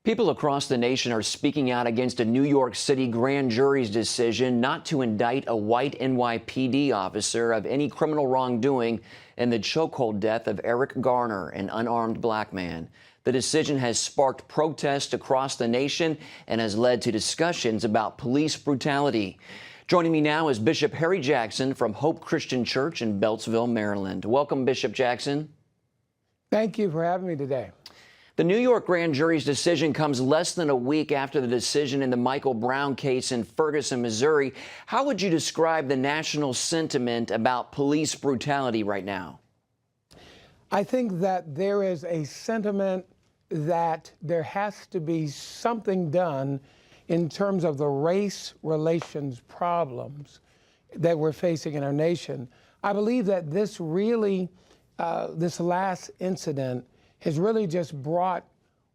People across the nation are speaking out against a New York City grand jury's decision not to indict a white NYPD officer of any criminal wrongdoing in the chokehold death of Eric Garner, an unarmed black man. The decision has sparked protests across the nation and has led to discussions about police brutality. Joining me now is Bishop Harry Jackson from Hope Christian Church in Beltsville, Maryland. Welcome, Bishop Jackson. Thank you for having me today. The New York grand jury's decision comes less than a week after the decision in the Michael Brown case in Ferguson, Missouri. How would you describe the national sentiment about police brutality right now? I think that there is a sentiment that there has to be something done in terms of the race relations problems that we're facing in our nation. I believe that this last incident has really just brought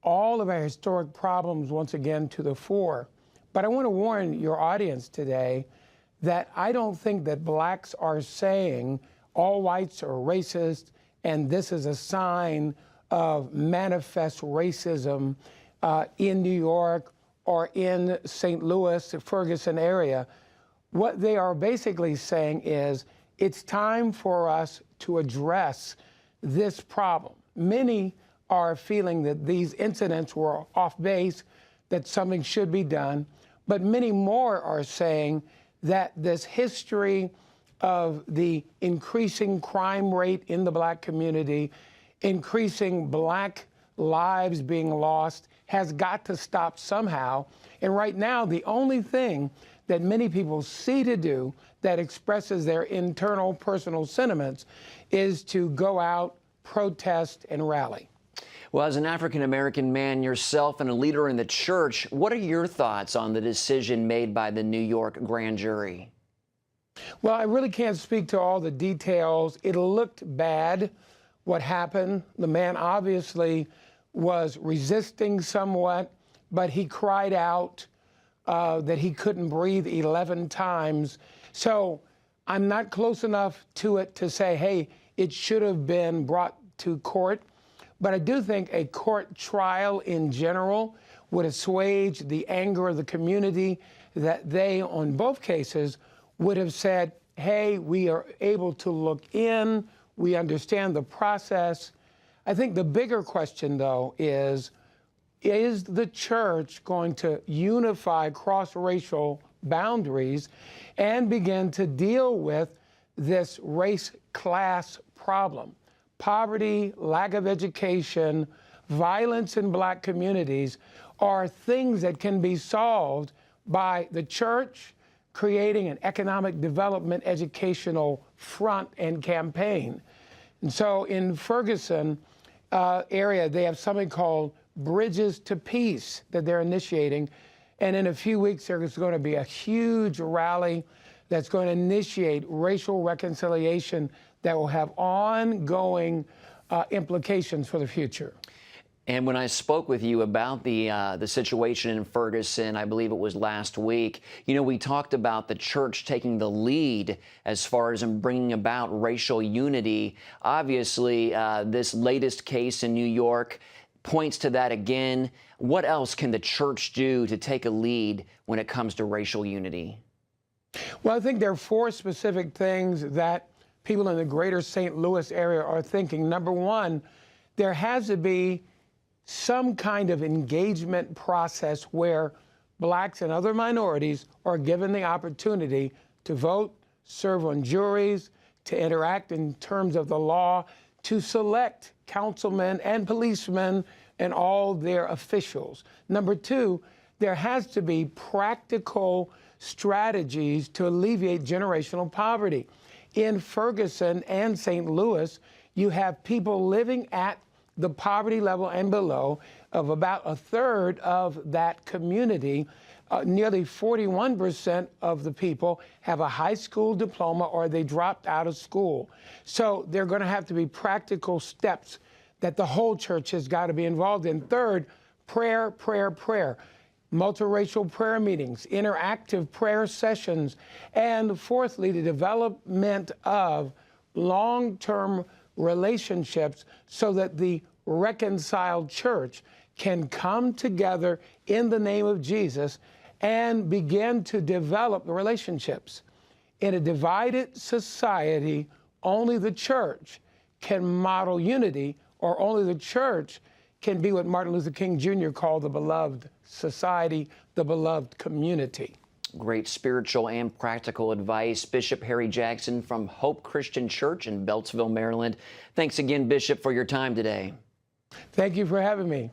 all of our historic problems once again to the fore. But I want to warn your audience today that I don't think that blacks are saying all whites are racist and this is a sign of manifest racism in New York or in St. Louis, the Ferguson area. What they are basically saying is it's time for us to address this problem. Many are feeling that these incidents were off base, that something should be done, but many more are saying that this history of the increasing crime rate in the black community, increasing black lives being lost, has got to stop somehow. And right now, the only thing that many people see to do that expresses their internal personal sentiments is to go out, protest, and rally. Well, as an African-American man yourself and a leader in the church, what are your thoughts on the decision made by the New York grand jury? Well, I really can't speak to all the details. It looked bad, what happened. The man obviously was resisting somewhat, but he cried out that he couldn't breathe 11 times. So I'm not close enough to it to say, hey, it should have been brought to court. But I do think a court trial in general would assuage the anger of the community, that they, on both cases, would have said, hey, we are able to look in, we understand the process. I think the bigger question, though, is the church going to unify cross-racial boundaries and begin to deal with this race-class problem? Poverty, lack of education, violence in black communities are things that can be solved by the church creating an economic development educational front and campaign. And so in Ferguson area, they have something called Bridges to Peace that they're initiating. And in a few weeks, there's going to be a huge rally that's going to initiate racial reconciliation that will have ongoing implications for the future. And when I spoke with you about the situation in Ferguson, I believe it was last week, you know, we talked about the church taking the lead as far as in bringing about racial unity. Obviously, this latest case in New York points to that again. What else can the church do to take a lead when it comes to racial unity? Well, I think there are four specific things that people in the greater St. Louis area are thinking. Number one, there has to be some kind of engagement process where blacks and other minorities are given the opportunity to vote, serve on juries, to interact in terms of the law, to select councilmen and policemen and all their officials. Number two, there has to be practical strategies to alleviate generational poverty. In Ferguson and St. Louis, you have people living at the poverty level and below of about a third of that community. Nearly 41% of the people have a high school diploma or they dropped out of school. So there are going to have to be practical steps that the whole church has got to be involved in. Third, prayer, prayer, prayer. Multiracial prayer meetings, interactive prayer sessions, and fourthly, the development of long-term relationships so that the reconciled church can come together in the name of Jesus and begin to develop the relationships. In a divided society, only the church can model unity, or only the church can be what Martin Luther King Jr. called the beloved society, the beloved community. Great spiritual and practical advice. Bishop Harry Jackson from Hope Christian Church in Beltsville, Maryland. Thanks again, Bishop, for your time today. Thank you for having me.